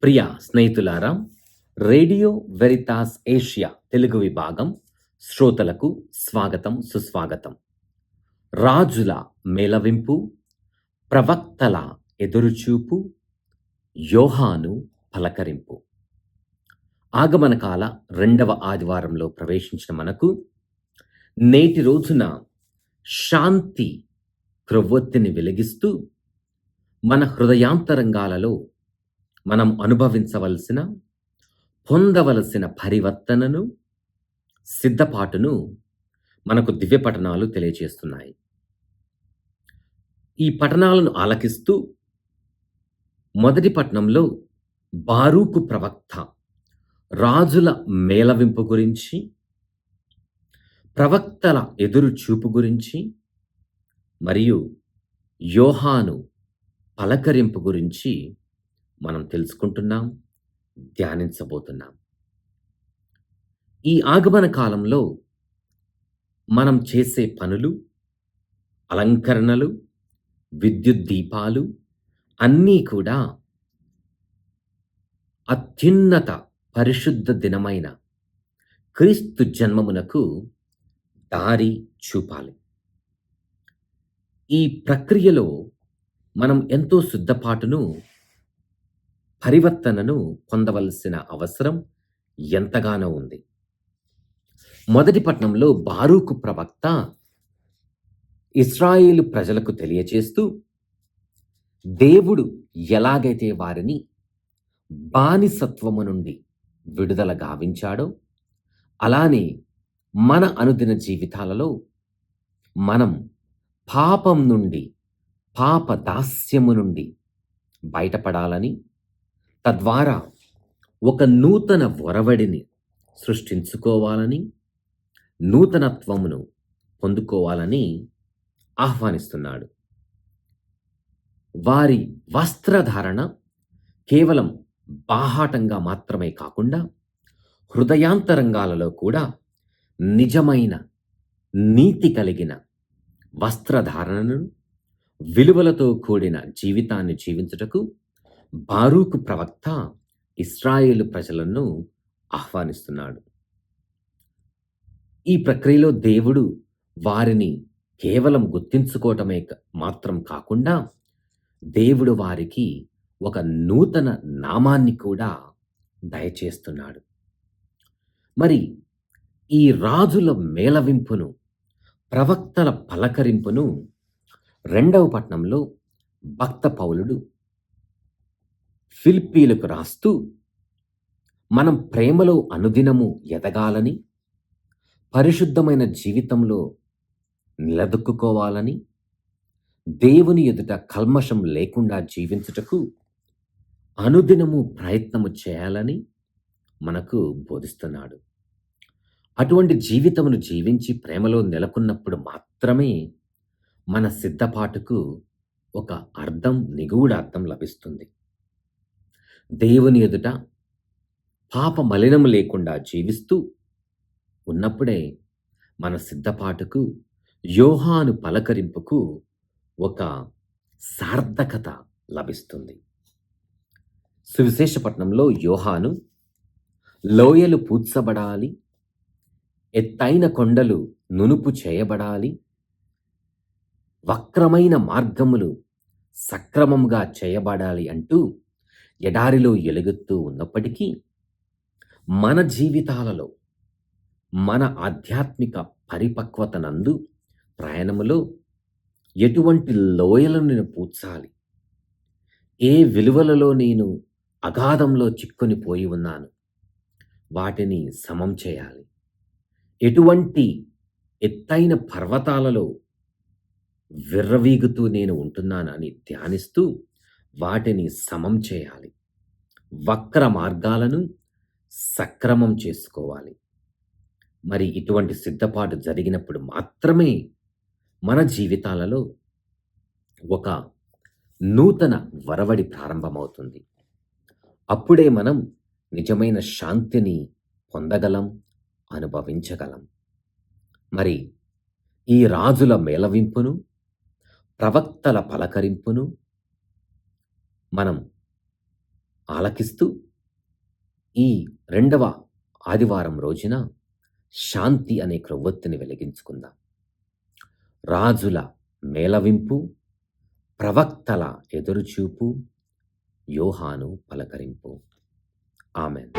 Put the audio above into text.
ప్రియ స్నేహితులారా, radio Veritas Asia Telugu విభాగం శ్రోతలకు స్వాగతం, సుస్వాగతం. రాజుల మేళవింపు, ప్రవక్తల ఎదురుచూపు, యోహాను పలకరింపు. ఆగమనకాల 2వ ఆదివారంలో ప్రవేశించిన మనకు నేటి రోజున శాంతి క్రొవ్వొత్తిని వెలిగిస్తూ మన హృదయాంతరంగాలలో మనం అనుభవించవలసిన, పొందవలసిన పరివర్తనను, సిద్ధపాటును మనకు దివ్య పఠనాలు తెలియజేస్తున్నాయి. ఈ పఠనాలను ఆలకిస్తూ మొదటి పట్టణంలో బారూకు ప్రవక్త రాజుల మేళవింపు గురించి, ప్రవక్తల ఎదురు చూపు గురించి మరియు యోహాను పలకరింపు గురించి మనం తెలుసుకుంటున్నాం, ధ్యానించబోతున్నాం. ఈ ఆగమన కాలంలో మనం చేసే పనులు, అలంకరణలు, విద్యుత్ దీపాలు అన్నీ కూడా అత్యున్నత పరిశుద్ధ దినమైన క్రీస్తు జన్మమునకు దారి చూపాలి. ఈ ప్రక్రియలో మనం ఎంతో సిద్ధపాటును, పరివర్తనను పొందవలసిన అవసరం ఎంతగానో ఉంది. మొదటి పట్టణంలో బారూకు ప్రవక్త ఇశ్రాయేలు ప్రజలకు తెలియచేస్తూ, దేవుడు ఎలాగైతే వారిని బానిసత్వము నుండి విడుదల గావించాడో, అలానే మన అనుదిన జీవితాలలో మనం పాపం నుండి, పాప దాస్యము నుండి బయటపడాలని, తద్వారా ఒక నూతన ఒరవడిని సృష్టించుకోవాలని, నూతనత్వమును పొందుకోవాలని ఆహ్వానిస్తున్నాడు. వారి వస్త్రధారణ కేవలం బాహాటంగా మాత్రమే కాకుండా హృదయాంతరంగాలలో కూడా నిజమైన నీతి కలిగిన వస్త్రధారణను, విలువలతో కూడిన జీవితాన్ని జీవించుటకు బారూకు ప్రవక్త ఇశ్రాయేలు ప్రజలను ఆహ్వానిస్తున్నాడు. ఈ ప్రక్రియలో దేవుడు వారిని కేవలం గుర్తించుకోవటమే మాత్రం కాకుండా, దేవుడు వారికి ఒక నూతన నామాన్ని కూడా దయచేస్తున్నాడు. మరి ఈ రాజుల మేళవింపును, ప్రవక్తల పలకరింపును 2వ పట్టణంలో భక్త పౌలుడు ఫిలిప్పీలకు రాస్తూ, మనం ప్రేమలో అనుదినము ఎదగాలని, పరిశుద్ధమైన జీవితంలో నిలదొక్కుకోవాలని, దేవుని ఎదుట కల్మషం లేకుండా జీవించుటకు అనుదినము ప్రయత్నము చేయాలని మనకు బోధిస్తున్నాడు. అటువంటి జీవితమును జీవించి ప్రేమలో నెలకొన్నప్పుడు మాత్రమే మన సిద్ధపాటుకు ఒక అర్థం, నిగూఢ అర్థం లభిస్తుంది. దేవుని ఎదుట పాప మలినము లేకుండా జీవిస్తూ ఉన్నప్పుడే మన సిద్ధపాటుకు, యోహాను పలకరింపుకు ఒక సార్థకత లభిస్తుంది. సువిశేష పట్టణంలో యోహాను, లోయలు పూడ్చబడాలి, ఎత్తైన కొండలు నునుపు చేయబడాలి, వక్రమైన మార్గములు సక్రమంగా చేయబడాలి అంటూ ఎడారిలో ఎలుగుతూ ఉన్నప్పటికీ, మన జీవితాలలో, మన ఆధ్యాత్మిక పరిపక్వతనందు ప్రయాణములో ఎటువంటి లోయలను నేను పూడ్చాలి, ఏ విలువలలో నేను అగాధంలో చిక్కుని పోయి ఉన్నాను, వాటిని సమం చేయాలి, ఎటువంటి ఎత్తైన పర్వతాలలో విర్రవీగుతూ నేను ఉంటున్నాను అని ధ్యానిస్తూ వాటిని సమం చేయాలి, వక్ర మార్గాలను సక్రమం చేసుకోవాలి. మరి ఇటువంటి సిద్ధపాటు జరిగినప్పుడు మాత్రమే మన జీవితాలలో ఒక నూతన వరవడి ప్రారంభమవుతుంది. అప్పుడే మనం నిజమైన శాంతిని పొందగలం, అనుభవించగలం. మరి ఈ రాజుల మేళవింపును, ప్రవక్తల పలకరింపును మనం ఆలకిస్తూ ఈ రెండవ ఆదివారం రోజున శాంతి అనే క్రొవ్వొత్తిని వెలిగించుకుందాం. రాజుల మేళవింపు, ప్రవక్తల ఎదురుచూపు, యోహాను పలకరింపు. ఆమెన్.